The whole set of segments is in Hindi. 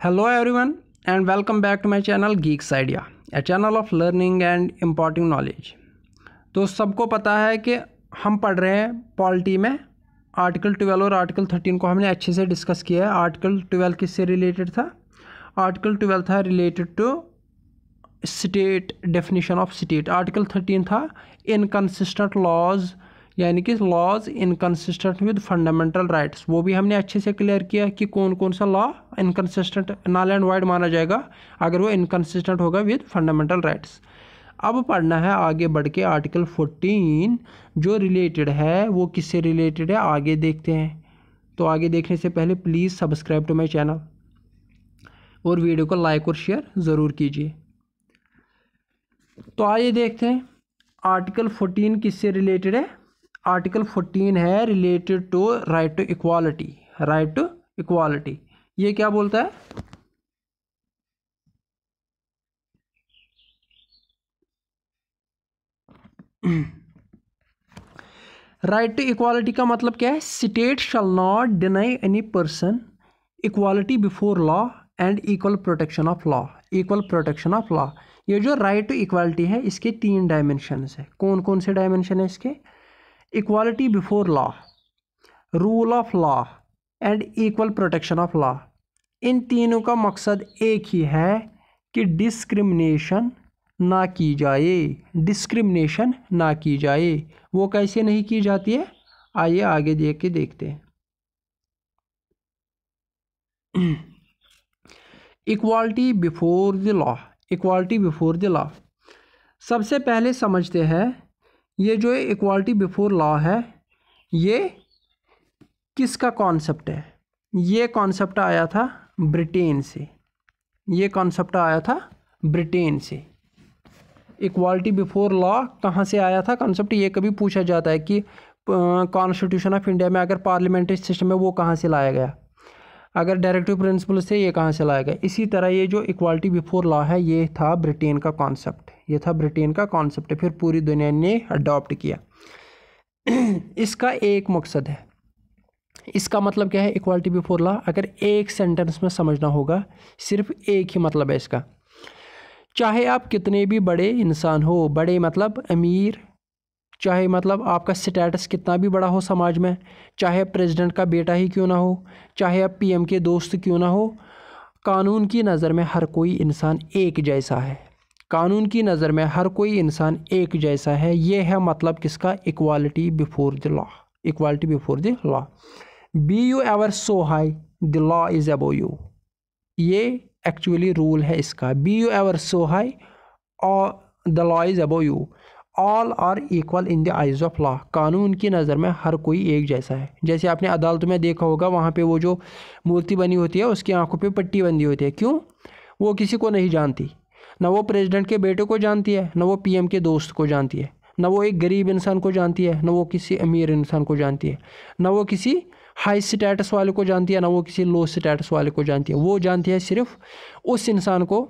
Hello everyone and welcome back to my channel Geeks Idea, a channel of learning and imparting knowledge। तो सबको पता है कि हम पढ़ रहे हैं पॉलिटी में आर्टिकल 12 और आर्टिकल 13 को हमने अच्छे से डिस्कस किया है। आर्टिकल 12 किससे रिलेटेड था? आर्टिकल 12 था related to state, definition of state. Article 13 था इनकंसिस्टेंट लॉज, यानी कि laws inconsistent with fundamental rights. वो भी हमने अच्छे से क्लियर किया कि कौन कौन सा law inconsistent, null and void माना जाएगा अगर वो इनकंसिस्टेंट होगा विद फंडामेंटल राइट्स। अब पढ़ना है आगे बढ़ के आर्टिकल 14 जो रिलेटेड है, वो किससे रिलेटेड है आगे देखते हैं। तो आगे देखने से पहले please subscribe to my channel और वीडियो को लाइक और शेयर ज़रूर कीजिए। तो आइए देखते हैं आर्टिकल 14 किससे रिलेटेड है। आर्टिकल 14 है related to right to equality. Right to equality ये क्या बोलता है? राइट टू इक्वालिटी का मतलब क्या है? State shall not deny any person equality before law and equal protection of law. Equal protection of law, ये जो राइट टू इक्वालिटी है इसके 3 डायमेंशंस है। कौन कौन से डायमेंशन है इसके? Equality before law, rule of law and equal protection of law. इन तीनों का मकसद एक ही है कि डिस्क्रिमिनेशन ना की जाए। डिस्क्रिमिनेशन ना की जाए। वो कैसे नहीं की जाती है आइए आगे देख के देखते हैं। Equality before the law. Equality before the law सबसे पहले समझते हैं। ये जो इक्वालिटी बिफोर लॉ है ये किसका कॉन्सेप्ट है? ये कॉन्सेप्ट आया था ब्रिटेन से। ये कॉन्सेप्ट आया था ब्रिटेन से। इक्वालिटी बिफोर लॉ कहाँ से आया था कॉन्सेप्ट? ये कभी पूछा जाता है कि कॉन्स्टिट्यूशन ऑफ इंडिया में अगर पार्लियामेंट्री सिस्टम है वो कहाँ से लाया गया, अगर डायरेक्टिव प्रिंसिपल से ये कहाँ से लाया गया। इसी तरह ये जो इक्वालिटी बिफोर लॉ है ये था ब्रिटेन का कॉन्सेप्ट। ये था ब्रिटेन का कॉन्सेप्ट, फिर पूरी दुनिया ने अडॉप्ट किया। इसका एक मकसद है। इसका मतलब क्या है? इक्वालिटी बिफोर लॉ अगर एक सेंटेंस में समझना होगा, सिर्फ एक ही मतलब है इसका। चाहे आप कितने भी बड़े इंसान हो, बड़े मतलब अमीर, चाहे मतलब आपका स्टेटस कितना भी बड़ा हो समाज में, चाहे प्रेसिडेंट का बेटा ही क्यों ना हो, चाहे आप पीएम के दोस्त क्यों ना हो, कानून की नज़र में हर कोई इंसान एक जैसा है। कानून की नज़र में हर कोई इंसान एक जैसा है। ये है मतलब किसका? Equality before the law. Equality before the law. Be you ever so high the law is above you. ये एक्चुअली रूल है इसका। Be you ever so high और the law is above you. All are equal in the eyes of law. कानून की नज़र में हर कोई एक जैसा है। जैसे आपने अदालत में देखा होगा, वहाँ पे वो जो मूर्ति बनी होती है उसकी आंखों पे पट्टी बंधी होती है। क्यों? वो किसी को नहीं जानती, ना वो प्रेसिडेंट के बेटे को जानती है, ना वो पीएम के दोस्त को जानती है, ना वो एक गरीब इंसान को जानती है, ना वो किसी अमीर इंसान को जानती है, ना वो किसी हाई स्टेटस वाले को जानती है, ना वो किसी लो स्टेटस वाले को जानती है। वो जानती है सिर्फ उस इंसान को।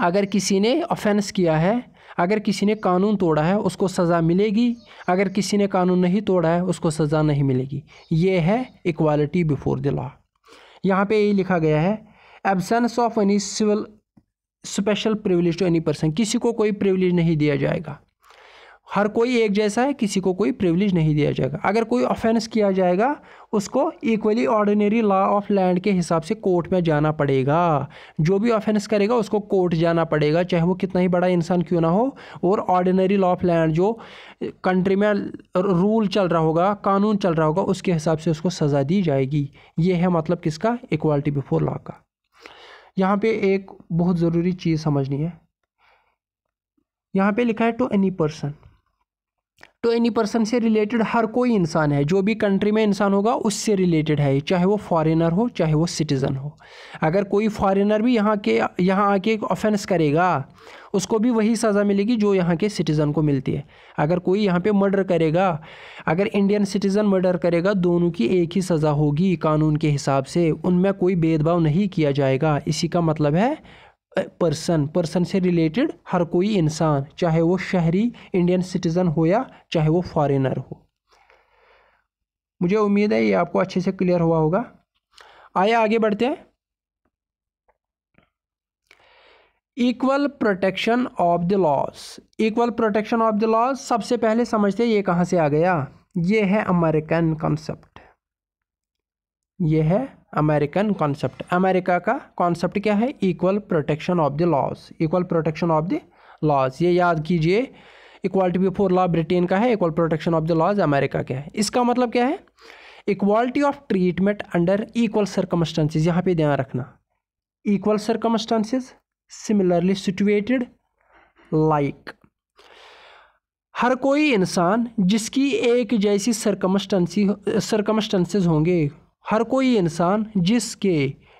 अगर किसी ने ऑफेंस किया है, अगर किसी ने कानून तोड़ा है, उसको सज़ा मिलेगी। अगर किसी ने कानून नहीं तोड़ा है उसको सज़ा नहीं मिलेगी। ये है इक्वालिटी बिफोर द लॉ। यहाँ पे यही लिखा गया है, absence of any civil special privilege to any person. किसी को कोई प्रिविलेज नहीं दिया जाएगा। हर कोई एक जैसा है, किसी को कोई प्रिविलेज नहीं दिया जाएगा। अगर कोई ऑफेंस किया जाएगा उसको equally ordinary law of land के हिसाब से कोर्ट में जाना पड़ेगा। जो भी ऑफेंस करेगा उसको कोर्ट जाना पड़ेगा, चाहे वो कितना ही बड़ा इंसान क्यों ना हो। और ऑर्डिनरी लॉ ऑफ लैंड जो कंट्री में रूल चल रहा होगा, कानून चल रहा होगा, उसके हिसाब से उसको सज़ा दी जाएगी। ये है मतलब किसका? इक्वालिटी बिफोर लॉ का। यहाँ पे एक बहुत ज़रूरी चीज़ समझनी है। यहाँ पे लिखा है टू एनी पर्सन। तो एनी पर्सन से रिलेटेड हर कोई इंसान है। जो भी कंट्री में इंसान होगा उससे रिलेटेड है, चाहे वो फॉरेनर हो चाहे वो सिटीज़न हो। अगर कोई फॉरेनर भी यहाँ आके एक ऑफेंस करेगा उसको भी वही सज़ा मिलेगी जो यहाँ के सिटीज़न को मिलती है। अगर कोई यहाँ पे मर्डर करेगा, अगर इंडियन सिटीज़न मर्डर करेगा, दोनों की एक ही सज़ा होगी कानून के हिसाब से। उनमें कोई भेदभाव नहीं किया जाएगा। इसी का मतलब है पर्सन से रिलेटेड हर कोई इंसान, चाहे वो शहरी इंडियन सिटीज़न हो या चाहे वो फॉरेनर हो। मुझे उम्मीद है ये आपको अच्छे से क्लियर हुआ होगा। आइए आगे बढ़ते हैं। Equal protection of the laws. Equal protection of the laws सबसे पहले समझते हैं ये कहाँ से आ गया। ये है अमेरिकन कॉन्सेप्ट। ये है अमेरिकन कॉन्सेप्ट। अमेरिका का कॉन्सेप्ट क्या है? Equal protection of the laws. Equal protection of the laws, ये याद कीजिए। इक्वालिटी बिफोर लॉ ब्रिटेन का है, equal protection of the laws America का है। इसका मतलब क्या है? Equality of treatment under equal circumstances. यहाँ पे ध्यान रखना, equal circumstances, similarly situated, like. हर कोई इंसान जिसकी एक जैसी सर्कमस्टेंसेस होंगे, हर कोई इंसान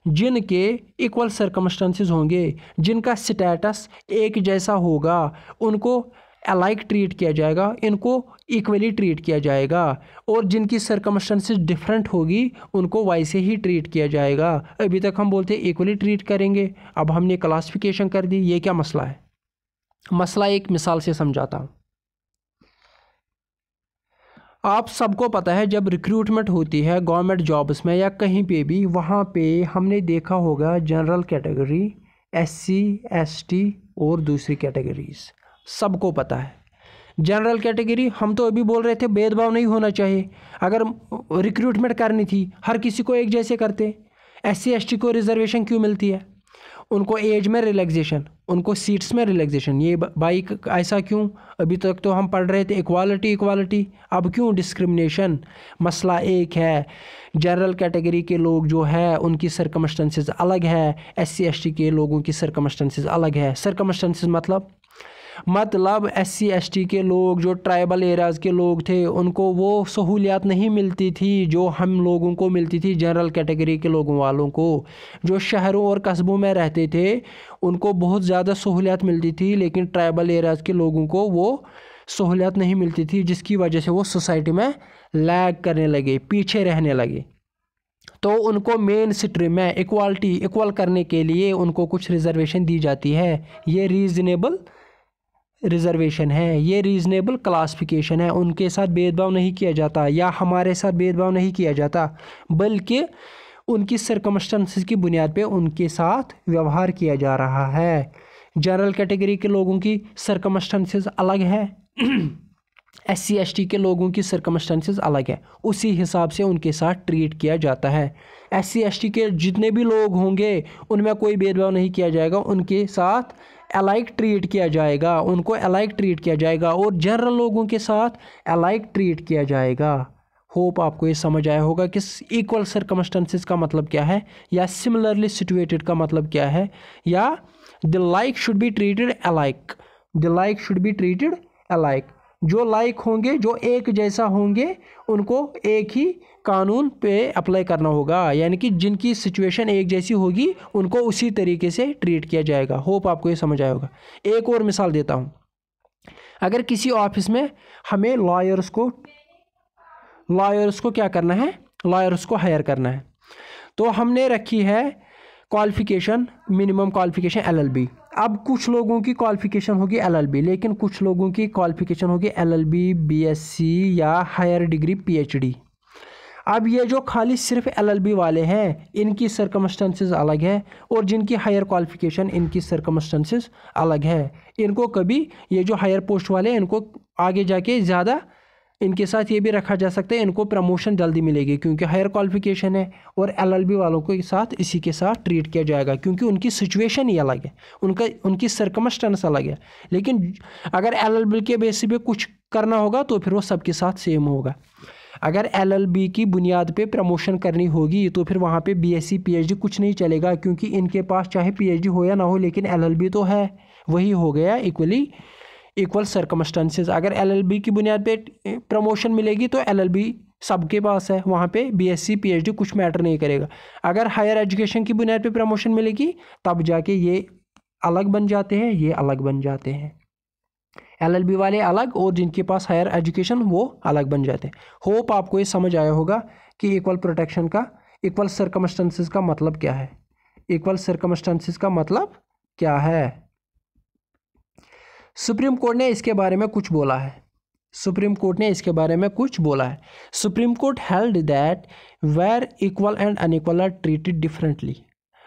जिनके इक्वल सर्कमस्टेंसेस होंगे, जिनका स्टेटस एक जैसा होगा, उनको अलाइक ट्रीट किया जाएगा, इनको इक्वली ट्रीट किया जाएगा। और जिनकी सर्कमस्टेंसेस डिफरेंट होगी उनको वैसे ही ट्रीट किया जाएगा। अभी तक हम बोलते इक्वली ट्रीट करेंगे, अब हमने क्लासिफिकेशन कर दी। ये क्या मसला है? मसला एक मिसाल से समझाता हूँ। आप सबको पता है जब रिक्रूटमेंट होती है गवर्नमेंट जॉब्स में या कहीं पे भी, वहाँ पे हमने देखा होगा जनरल कैटेगरी, SC ST और दूसरी कैटेगरीज, सबको पता है। जनरल कैटेगरी हम तो अभी बोल रहे थे भेदभाव नहीं होना चाहिए। अगर रिक्रूटमेंट करनी थी हर किसी को एक जैसे करते। SC ST को रिजर्वेशन क्यों मिलती है? उनको एज में रिलैक्सेशन, उनको सीट्स में रिलैक्सेशन। ये बाइक ऐसा क्यों? अभी तक तो हम पढ़ रहे थे इक्वालिटी इक्वालिटी, अब क्यों डिस्क्रिमिनेशन? मसला एक है, जनरल कैटेगरी के लोग जो है उनकी सर्कमस्टेंसेस अलग है, SC ST के लोगों की सर्कमस्टेंसेस अलग है। सर्कमस्टेंसेस मतलब SC ST के लोग जो ट्राइबल एरियाज़ के लोग थे उनको वो सहूलियात नहीं मिलती थी जो हम लोगों को मिलती थी, जनरल कैटेगरी के लोगों वालों को। जो शहरों और कस्बों में रहते थे उनको बहुत ज़्यादा सहूलियात मिलती थी, लेकिन ट्राइबल एरियाज़ के लोगों को वो सहूलियात नहीं मिलती थी, जिसकी वजह से वो सोसाइटी में लैग करने लगे, पीछे रहने लगे। तो उनको मेन स्ट्रीम में इक्वल करने के लिए उनको कुछ रिजर्वेशन दी जाती है। ये रीज़नेबल रिजर्वेशन है, ये रीज़नेबल क्लासिफिकेशन है। उनके साथ भेदभाव नहीं किया जाता या हमारे साथ भेदभाव नहीं किया जाता, बल्कि उनकी सर्कमस्टेंसेस की बुनियाद पे उनके साथ व्यवहार किया जा रहा है। जनरल कैटेगरी के लोगों की सर्कमस्टेंसेस अलग है, SC ST के लोगों की सर्कमस्टेंसेस अलग है, उसी हिसाब से उनके साथ ट्रीट किया जाता है। SC ST के जितने भी लोग होंगे उनमें कोई भेदभाव नहीं किया जाएगा, उनके साथ अलाइक ट्रीट किया जाएगा, उनको अलाइक ट्रीट किया जाएगा, और जनरल लोगों के साथ अलाइक ट्रीट किया जाएगा। होप आपको ये समझ आया होगा कि इक्वल सर्कमस्टेंसेस का मतलब क्या है, या सिमिलरली सिचुएटेड का मतलब क्या है, या the like should be treated alike. The like should be treated alike. जो लाइक होंगे, जो एक जैसा होंगे, उनको एक ही कानून पे अप्लाई करना होगा, यानी कि जिनकी सिचुएशन एक जैसी होगी उनको उसी तरीके से ट्रीट किया जाएगा। होप आपको ये समझ आया होगा। एक और मिसाल देता हूँ। अगर किसी ऑफिस में हमें लॉयर्स को क्या करना है? लॉयर्स को हायर करना है। तो हमने रखी है क्वालिफिकेशन, मिनिमम क्वालिफिकेशन LLB। अब कुछ लोगों की क्वालिफिकेशन होगी LLB, लेकिन कुछ लोगों की क्वालिफिकेशन होगी LLB, BSc या हायर डिग्री PhD। अब ये जो खाली सिर्फ LLB वाले हैं इनकी सर्कमस्टेंसेस अलग है, और जिनकी हायर क्वालिफिकेशन इनकी सर्कमस्टेंसेस अलग है। इनको कभी, ये जो हायर पोस्ट वाले हैं इनको आगे जाके ज़्यादा, इनके साथ ये भी रखा जा सकता है, इनको प्रमोशन जल्दी मिलेगी क्योंकि हायर क्वालिफिकेशन है, और LLB वालों के साथ इसी के साथ ट्रीट किया जाएगा क्योंकि उनकी सिचुएशन ही अलग है, उनकी सर्कमस्टेंस अलग है। लेकिन अगर LLB के बेसिस पे कुछ करना होगा तो फिर वो सबके साथ सेम होगा। अगर LLB की बुनियाद पे प्रमोशन करनी होगी तो फिर वहाँ पे BSc PhD कुछ नहीं चलेगा, क्योंकि इनके पास चाहे PhD हो या ना हो लेकिन LLB तो है। वही हो गया इक्वल सर्कमस्टेंसेस। अगर LLB की बुनियाद पे प्रमोशन मिलेगी तो LLB सबके पास है, वहाँ पे BSc PhD कुछ मैटर नहीं करेगा। अगर हायर एजुकेशन की बुनियाद पे प्रमोशन मिलेगी तब जाके ये अलग बन जाते हैं, ये अलग बन जाते हैं। LLB वाले अलग और जिनके पास हायर एजुकेशन वो अलग बन जाते हैं। होप आपको ये समझ आया होगा कि इक्वल प्रोटेक्शन का, इक्वल सर्कमस्टेंसेस का मतलब क्या है। इक्वल सर्कमस्टेंसेस का मतलब क्या है? सुप्रीम कोर्ट ने इसके बारे में कुछ बोला है। सुप्रीम कोर्ट ने इसके बारे में कुछ बोला है। Supreme court held that where equal and unequal are treated differently.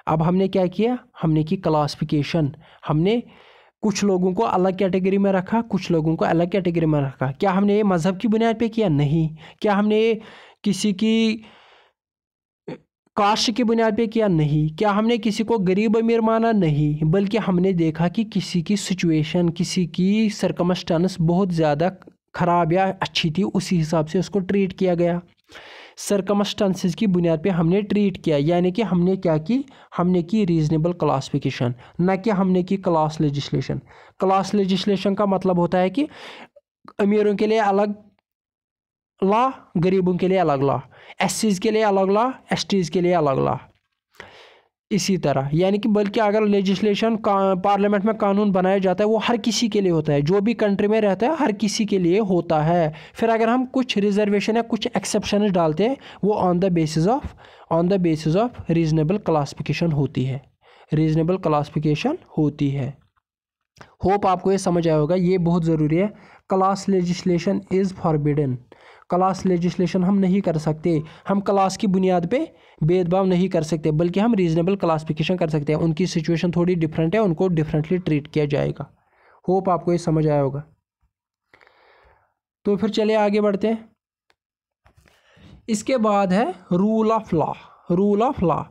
अब हमने क्या किया, हमने की क्लासिफिकेशन, हमने कुछ लोगों को अलग कैटेगरी में रखा, कुछ लोगों को अलग कैटेगरी में रखा। क्या हमने ये मज़हब की बुनियाद पे किया? नहीं। क्या हमने ये किसी की कास्ट की बुनियाद पे किया? नहीं। क्या हमने किसी को गरीब अमीर माना? नहीं। बल्कि हमने देखा कि किसी की सिचुएशन, किसी की सर्कमस्टेंस बहुत ज़्यादा ख़राब या अच्छी थी, उसी हिसाब से उसको ट्रीट किया गया। सर्कमस्टेंसेस की बुनियाद पे हमने ट्रीट किया, यानी कि हमने क्या की, हमने की रीजनेबल क्लासिफिकेशन, ना कि हमने की क्लास लेजिस्लेशन। क्लास लेजिस्लेशन का मतलब होता है कि अमीरों के लिए अलग लॉ, गरीबों के लिए अलग लॉ, एससीज के लिए अलग लॉ, एसटीज के लिए अलग लॉ, इसी तरह। यानी कि बल्कि अगर लेजिस्लेशन पार्लियामेंट में कानून बनाया जाता है वो हर किसी के लिए होता है, जो भी कंट्री में रहता है हर किसी के लिए होता है। फिर अगर हम कुछ रिजर्वेशन या कुछ एक्सेप्शन डालते हैं वो on the basis of reasonable classification होती है, रीजनेबल क्लासिफिकेशन होती है। होप आपको ये समझ आया होगा, ये बहुत ज़रूरी है। Class legislation is forbidden. Class legislation हम नहीं कर सकते, हम क्लास की बुनियाद पे भेदभाव नहीं कर सकते, बल्कि हम रीजनेबल क्लासिफिकेशन कर सकते हैं। उनकी सिचुएशन थोड़ी डिफरेंट है, उनको डिफरेंटली ट्रीट किया जाएगा। होप आपको ये समझ आया होगा। तो फिर चलिए आगे बढ़ते हैं। इसके बाद है rule of law. Rule of law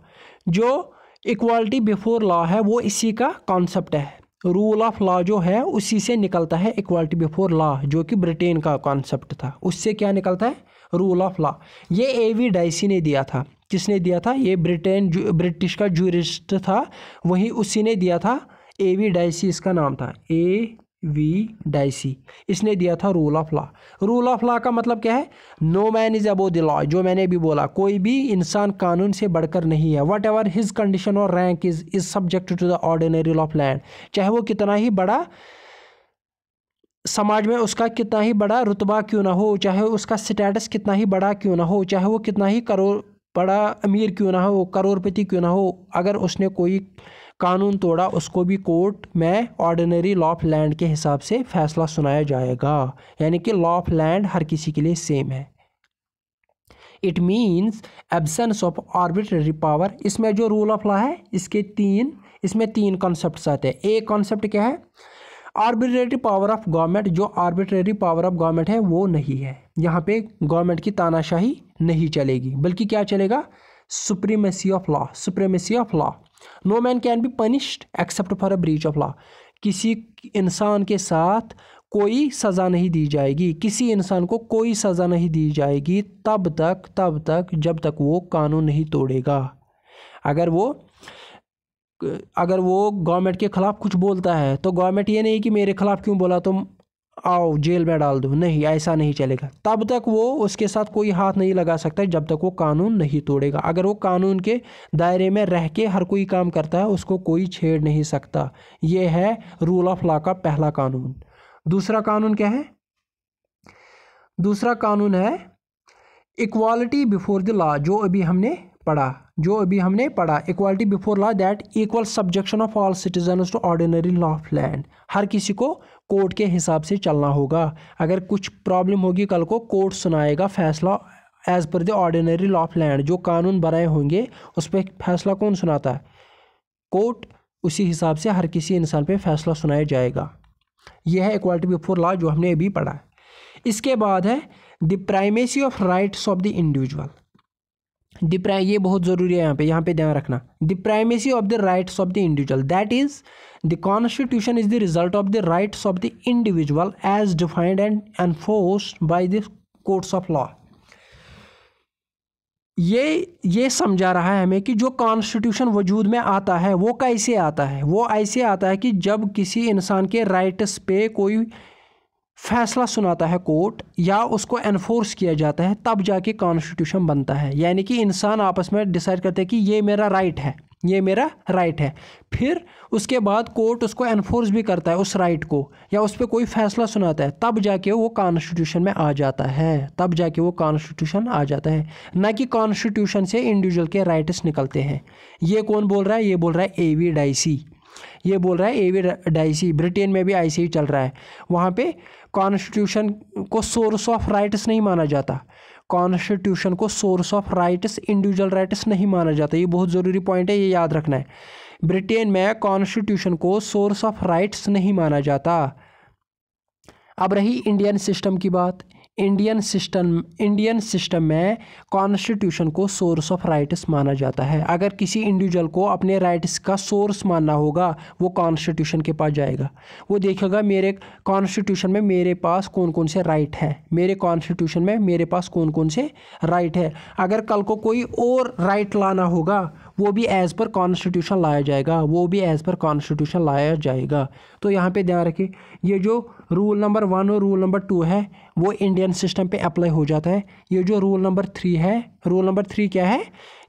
जो इक्वालिटी बिफोर लॉ है वो इसी का कॉन्सेप्ट है। रूल ऑफ लॉ जो है उसी से निकलता है इक्वालिटी बिफोर लॉ, जो कि ब्रिटेन का कॉन्सेप्ट था। उससे क्या निकलता है? Rule of law. ये एवी डाइसी ने दिया था। किसने दिया था? ये ब्रिटिश का जूरिस्ट था, वहीं उसी ने दिया था। एवी डाइसी इसका नाम था, एवी डाइसी। इसने दिया था rule of law. Rule of law का मतलब क्या है? No man is above the law. जो मैंने भी बोला, कोई भी इंसान कानून से बढ़कर नहीं है। वट एवर हिज कंडीशन और rank is subject to the ordinary law of land. चाहे वो कितना ही बड़ा समाज में उसका कितना ही बड़ा रुतबा क्यों ना हो, चाहे उसका स्टेटस कितना ही बड़ा क्यों ना हो, चाहे वो कितना ही बड़ा अमीर क्यों ना हो, करोड़पति क्यों ना हो, अगर उसने कोई कानून तोड़ा उसको भी कोर्ट में ऑर्डिनरी लॉ ऑफ लैंड के हिसाब से फैसला सुनाया जाएगा। यानी कि लॉ ऑफ लैंड हर किसी के लिए सेम है। It means absence of arbitrary power. इसमें जो रूल ऑफ लॉ है इसमें तीन कॉन्सेप्ट्स आते हैं। एक कॉन्सेप्ट क्या है? Arbitrary power of government. जो आर्बिट्रेरी पावर ऑफ गवर्नमेंट है वो नहीं है। यहाँ पे गवर्नमेंट की तानाशाही नहीं चलेगी, बल्कि क्या चलेगा? Supremacy of law. Supremacy of law. No man can be punished except for a breach of law. किसी इंसान के साथ कोई सज़ा नहीं दी जाएगी, किसी इंसान को कोई सज़ा नहीं दी जाएगी तब तक जब तक वो कानून नहीं तोड़ेगा। अगर वो गवर्नमेंट के ख़िलाफ़ कुछ बोलता है तो गवर्नमेंट ये नहीं कि मेरे ख़िलाफ़ क्यों बोला, तुम आओ जेल में डाल दो, नहीं, ऐसा नहीं चलेगा। तब तक वो उसके साथ कोई हाथ नहीं लगा सकता जब तक वो कानून नहीं तोड़ेगा। अगर वो कानून के दायरे में रह के हर कोई काम करता है उसको कोई छेड़ नहीं सकता। ये है रूल ऑफ लॉ का पहला कानून। दूसरा कानून क्या है? दूसरा कानून है इक्वालिटी बिफोर द लॉ। जो अभी हमने पढ़ा equality before law that equal subjection of all citizens to ordinary law of land. हर किसी को कोर्ट के हिसाब से चलना होगा। अगर कुछ प्रॉब्लम होगी कल को कोर्ट सुनाएगा फैसला as per the ordinary law of land. जो कानून बनाए होंगे उस पर फैसला कौन सुनाता है? कोर्ट। उसी हिसाब से हर किसी इंसान पे फैसला सुनाया जाएगा। यह है इक्वालिटी बिफोर लॉ जो हमने अभी पढ़ा। इसके बाद है the primacy of rights of the individual. ये बहुत ज़रूरी है, यहाँ पे ध्यान रखना। The primacy of the rights of the individual that is the constitution is the result of the rights of the individual as defined and enforced by the courts of law. ये समझा रहा है हमें कि जो कॉन्स्टिट्यूशन वजूद में आता है वो कैसे आता है? वो ऐसे आता है कि जब किसी इंसान के राइट्स पे कोई फैसला सुनाता है कोर्ट या उसको एनफोर्स किया जाता है तब जाके कॉन्स्टिट्यूशन बनता है। यानी कि इंसान आपस में डिसाइड करते हैं कि ये मेरा राइट है, ये मेरा राइट है। फिर उसके बाद कोर्ट उसको एनफोर्स भी करता है उस राइट को, या उस पर कोई फैसला सुनाता है, तब जाके वो कॉन्स्टिट्यूशन में आ जाता है। तब जाके वो कॉन्स्टिट्यूशन आ जाता है, ना कि कॉन्स्टिट्यूशन से इंडिविजुअल के राइट्स निकलते हैं। ये कौन बोल रहा है? ये बोल रहा है एवी डाइसी। ये बोल रहा है एवी डाइसी। ब्रिटेन में भी ऐसे ही चल रहा है। वहाँ पे कॉन्स्टिट्यूशन को सोर्स ऑफ राइट्स नहीं माना जाता। कॉन्स्टिट्यूशन को source of rights, individual rights नहीं माना जाता। ये बहुत ज़रूरी पॉइंट है, ये याद रखना है। ब्रिटेन में कॉन्स्टिट्यूशन को सोर्स ऑफ राइट्स नहीं माना जाता। अब रही इंडियन सिस्टम की बात। इंडियन सिस्टम में कॉन्स्टिट्यूशन को सोर्स ऑफ राइट्स माना जाता है। अगर किसी इंडिविजुअल को अपने राइट्स का सोर्स मानना होगा, वो कॉन्स्टिट्यूशन के पास जाएगा। वो देखेगा मेरे कॉन्स्टिट्यूशन में मेरे पास कौन कौन से राइट हैं, मेरे कॉन्स्टिट्यूशन में मेरे पास कौन कौन से राइट है। अगर कल को कोई और राइट लाना होगा, वो भी एज़ पर कॉन्स्टिट्यूशन लाया जाएगा, वो भी एज़ पर कॉन्स्टिट्यूशन लाया जाएगा। तो यहाँ पे ध्यान रखिए, ये जो रूल नंबर 1 और रूल नंबर 2 है वो इंडियन सिस्टम पे अप्लाई हो जाता है। ये जो रूल नंबर 3 है, रूल नंबर 3 क्या है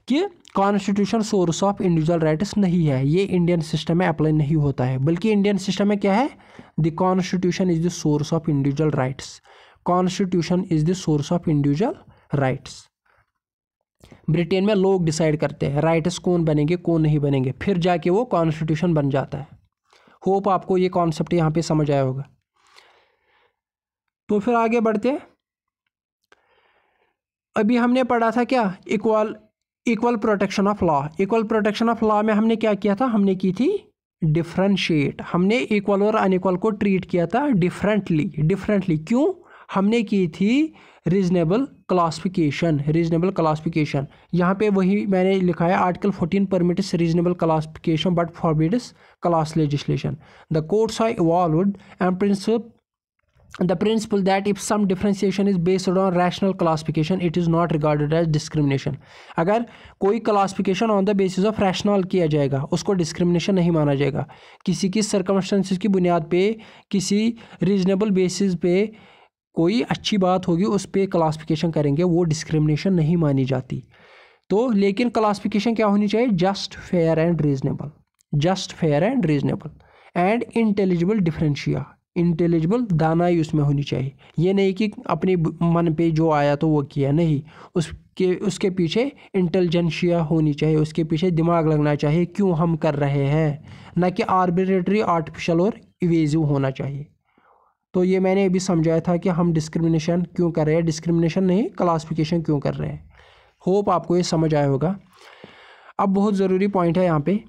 कि constitution source of individual rights नहीं है, ये इंडियन सिस्टम में अप्लाई नहीं होता है। बल्कि इंडियन सिस्टम में क्या है, the constitution is the source of individual rights. Constitution is the source of individual rights. Britain में लोग डिसाइड करते हैं राइट्स कौन बनेंगे कौन नहीं बनेंगे, फिर जाके वो कॉन्स्टिट्यूशन बन जाता है। होप आपको ये कॉन्सेप्ट यहाँ पे समझ आया होगा। तो फिर आगे बढ़ते हैं। अभी हमने पढ़ा था क्या, equal protection of law. Equal protection of law में हमने क्या किया था, हमने की थी डिफरेंशिएट। हमने इक्वल और अनइक्वल को ट्रीट किया था डिफरेंटली। क्यों, हमने की थी रीजनेबल क्लासिफिकेशन। यहाँ पे वही मैंने लिखा है, article 14 permits reasonable classification but forbids class legislation. The courts are evolved and the principle that if some differentiation is based on rational classification it is not regarded as discrimination। अगर कोई classification on the basis of rational किया जाएगा, उसको discrimination नहीं माना जाएगा। किसी की circumstances की बुनियाद पे, किसी reasonable basis पे कोई अच्छी बात होगी उस पर क्लासिफिकेशन करेंगे, वो डिस्क्रिमिनेशन नहीं मानी जाती। तो लेकिन क्लासिफिकेशन क्या होनी चाहिए, just fair and reasonable and intelligible differentia. Intelligible दानाई उसमें होनी चाहिए। ये नहीं कि अपने मन पे जो आया तो वो किया, नहीं, उसके पीछे इंटेलिजेंशिया होनी चाहिए, उसके पीछे दिमाग लगना चाहिए क्यों हम कर रहे हैं, ना कि आर्बिट्रेटरी, आर्टिफिशियल और इवेजिव होना चाहिए। तो ये मैंने अभी समझाया था कि हम डिस्क्रिमिनेशन क्यों कर रहे हैं, डिस्क्रिमिनेशन नहीं क्लासिफिकेशन क्यों कर रहे हैं। होप आपको ये समझ आया होगा। अब बहुत ज़रूरी पॉइंट है यहाँ पे,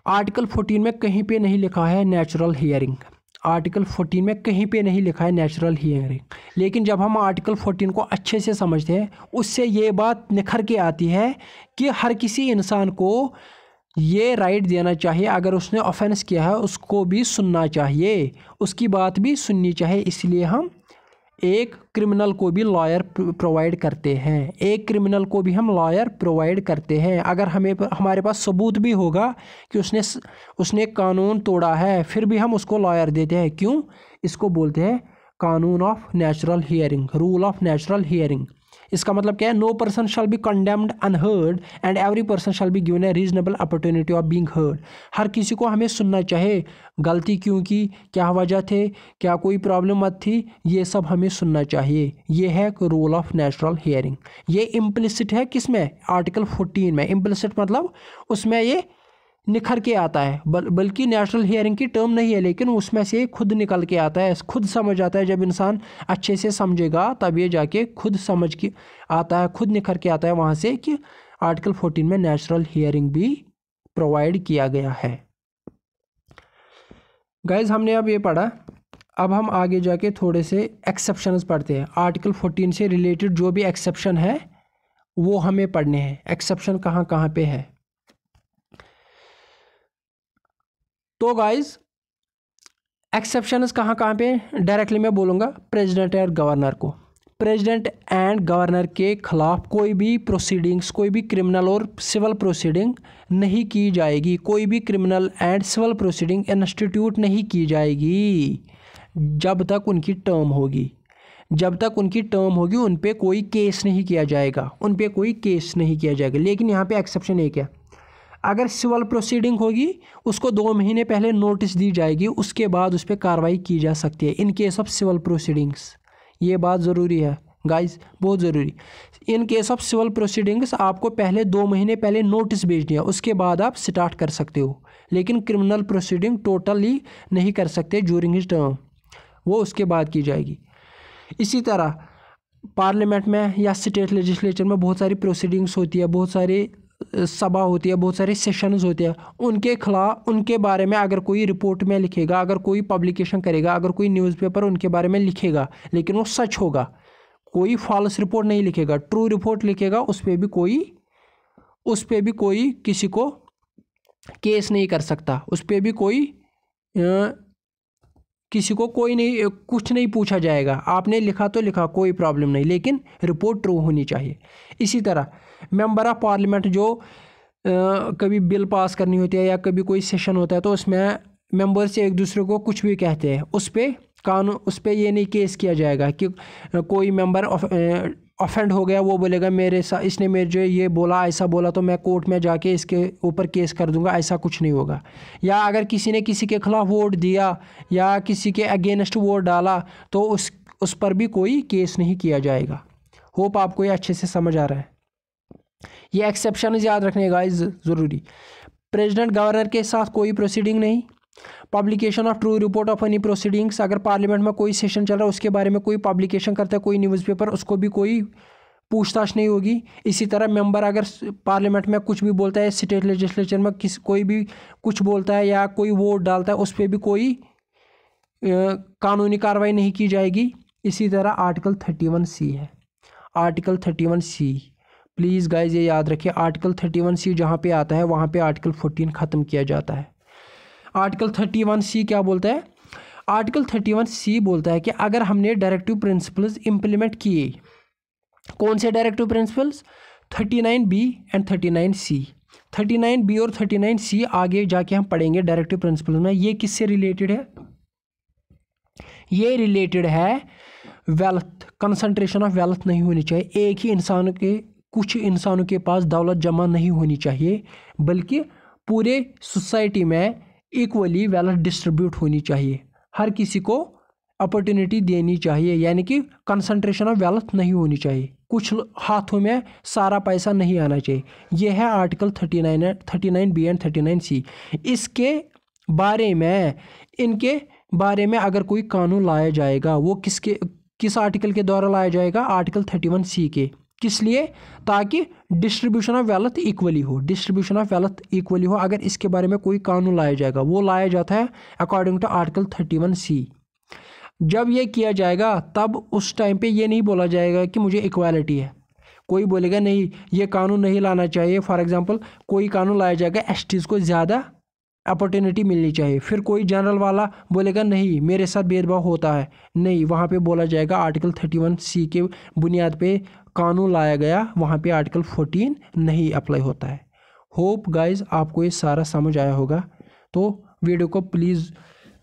आर्टिकल 14 में कहीं पे नहीं लिखा है नेचुरल हियरिंग। आर्टिकल 14 में कहीं पे नहीं लिखा है नेचुरल हियरिंग, लेकिन जब हम आर्टिकल 14 को अच्छे से समझते हैं, उससे ये बात निखर के आती है कि हर किसी इंसान को ये राइट देना चाहिए, अगर उसने ऑफेंस किया है उसको भी सुनना चाहिए, उसकी बात भी सुननी चाहिए। इसलिए हम एक क्रिमिनल को भी लॉयर प्रोवाइड करते हैं। अगर हमारे पास सबूत भी होगा कि उसने कानून तोड़ा है, फिर भी हम उसको लॉयर देते हैं। क्यों, इसको बोलते हैं कानून of natural hearing, rule of natural hearing. इसका मतलब क्या है, no person shall be condemned unheard and every person shall be given a reasonable opportunity of being heard. हर किसी को हमें सुनना चाहिए, गलती क्यों की, क्या वजह थे, क्या कोई प्रॉब्लम मत थी, ये सब हमें सुनना चाहिए। ये है रूल ऑफ नेचुरल हियरिंग। ये इम्प्लिसिट है किसमें, आर्टिकल 14 में। इम्प्लिसिट मतलब उसमें ये निखर के आता है, बल्कि नेचुरल हियरिंग की टर्म नहीं है, लेकिन उसमें से खुद निकल के आता है, खुद समझ आता है। जब इंसान अच्छे से समझेगा तब ये जाके खुद समझ के आता है, खुद निखर के आता है वहाँ से कि आर्टिकल 14 में नेचुरल हियरिंग भी प्रोवाइड किया गया है। गाइज हमने अब ये पढ़ा, अब हम आगे जाके थोड़े से एक्सेप्शंस पढ़ते हैं। आर्टिकल 14 से रिलेटेड जो भी एक्सेप्शन है वो हमें पढ़ने हैं। एक्सेप्शन कहाँ कहाँ पे है। तो गाइज एक्सेप्शंस कहाँ कहाँ पे, डायरेक्टली मैं बोलूँगा प्रेसिडेंट और गवर्नर को। प्रेसिडेंट एंड गवर्नर के खिलाफ कोई भी प्रोसीडिंग्स, कोई भी क्रिमिनल और सिविल प्रोसीडिंग नहीं की जाएगी। कोई भी criminal and civil proceeding institute नहीं की जाएगी जब तक उनकी टर्म होगी। उन पे कोई केस नहीं किया जाएगा। लेकिन यहाँ पे एक्सेप्शन एक है, अगर सिविल प्रोसीडिंग होगी उसको 2 महीने पहले नोटिस दी जाएगी, उसके बाद उस पर कार्रवाई की जा सकती है in case of civil proceedings. ये बात ज़रूरी है गाइस, बहुत ज़रूरी। In case of civil proceedings आपको पहले 2 महीने पहले नोटिस भेजनी है, उसके बाद आप स्टार्ट कर सकते हो। लेकिन क्रिमिनल प्रोसीडिंग टोटली नहीं कर सकते ड्यूरिंग हिज टर्म, वो उसके बाद की जाएगी। इसी तरह पार्लियामेंट में या स्टेट लेजिस्लेचर में बहुत सारी प्रोसीडिंग्स होती है, बहुत सारी सभा होती है, बहुत सारे सेशंस होते हैं, उनके खिलाफ उनके बारे में अगर कोई रिपोर्ट में लिखेगा, अगर कोई पब्लिकेशन करेगा, अगर कोई न्यूज़पेपर उनके बारे में लिखेगा, लेकिन वो सच होगा, कोई फॉल्स रिपोर्ट नहीं लिखेगा, ट्रू रिपोर्ट लिखेगा, उस पर भी कोई किसी को केस नहीं कर सकता, उस पर भी कोई किसी को कोई नहीं, कुछ नहीं पूछा जाएगा। आपने लिखा तो लिखा, कोई प्रॉब्लम नहीं, लेकिन रिपोर्ट ट्रू होनी चाहिए। इसी तरह मेंबर ऑफ पार्लियामेंट जो कभी बिल पास करनी होती है या कभी कोई सेशन होता है, तो उसमें मेंबर्स एक दूसरे को कुछ भी कहते हैं, उस पर ये नहीं केस किया जाएगा कि कोई मेंबर ऑफेंड हो गया, वो बोलेगा मेरे साथ इसने मेरे जो ये बोला, ऐसा बोला, तो मैं कोर्ट में जाके इसके ऊपर केस कर दूंगा, ऐसा कुछ नहीं होगा। या अगर किसी ने किसी के खिलाफ वोट दिया या किसी के अगेंस्ट वोट डाला, तो उस पर भी कोई केस नहीं किया जाएगा। होप आपको ये अच्छे से समझ आ रहा है। ये एक्सेप्शन याद रखने का ज़रूरी। प्रेसिडेंट गवर्नर के साथ कोई प्रोसीडिंग नहीं। Publication of true report of any proceedings, अगर पार्लियामेंट में कोई सेशन चल रहा है उसके बारे में कोई पब्लिकेशन करता है कोई न्यूज़पेपर, उसको भी कोई पूछताछ नहीं होगी। इसी तरह मेंबर अगर पार्लियामेंट में कुछ भी बोलता है, स्टेट लेजिस्लेचर में कोई भी कुछ बोलता है या कोई वोट डालता है, उस पर भी कोई कानूनी कार्रवाई नहीं की जाएगी। इसी तरह आर्टिकल 31C है, आर्टिकल 31C, प्लीज़ गाइज ये याद रखिए, आर्टिकल 31C जहाँ पे आता है वहाँ पे आर्टिकल 14 ख़त्म किया जाता है। आर्टिकल 31C क्या बोलता है? आर्टिकल 31C बोलता है कि अगर हमने डायरेक्टिव प्रिंसिपल्स इम्प्लीमेंट किए, कौन से directive principles? 39B and 39C। 39B और 39C आगे जाके हम पढ़ेंगे डायरेक्टिव प्रिंसिपल्स में। ये किससे रिलेटेड है? ये रिलेटेड है वेल्थ, कंसंट्रेशन ऑफ वेल्थ नहीं होनी चाहिए। एक ही इंसान के, कुछ इंसानों के पास दौलत जमा नहीं होनी चाहिए, बल्कि पूरे सोसाइटी में इक्वली वेल्थ डिस्ट्रीब्यूट होनी चाहिए, हर किसी को अपॉर्चुनिटी देनी चाहिए, यानी कि कंसंट्रेशन ऑफ वेल्थ नहीं होनी चाहिए, कुछ हाथों में सारा पैसा नहीं आना चाहिए। यह है आर्टिकल 39B एंड 39C। इसके बारे में, इनके बारे में अगर कोई कानून लाया जाएगा, वो किस आर्टिकल के द्वारा लाया जाएगा? आर्टिकल 31C के। किस लिए? ताकि डिस्ट्रीब्यूशन ऑफ वेल्थ इक्वली हो, डिस्ट्रीब्यूशन ऑफ वेल्थ इक्वली हो। अगर इसके बारे में कोई कानून लाया जाएगा, वो लाया जाता है अकॉर्डिंग टू आर्टिकल 31C। जब ये किया जाएगा तब उस टाइम पे ये नहीं बोला जाएगा कि मुझे इक्वालिटी है। कोई बोलेगा नहीं ये कानून नहीं लाना चाहिए, फॉर एग्जांपल कोई कानून लाया जाएगा एसटीज़ को ज़्यादा अपॉर्चुनिटी मिलनी चाहिए, फिर कोई जनरल वाला बोलेगा नहीं मेरे साथ भेदभाव होता है, नहीं, वहाँ पे बोला जाएगा आर्टिकल 31C के बुनियाद पे कानून लाया गया, वहाँ पे आर्टिकल 14 नहीं अप्लाई होता है। होप गाइज आपको ये सारा समझ आया होगा। तो वीडियो को प्लीज़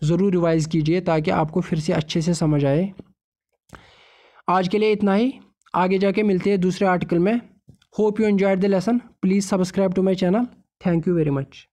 ज़रूर रिवाइज़ कीजिए ताकि आपको फिर से अच्छे से समझ आए। आज के लिए इतना ही, आगे जाके मिलते हैं दूसरे आर्टिकल में। Hope you enjoyed the lesson. Please subscribe to my channel. Thank you very much.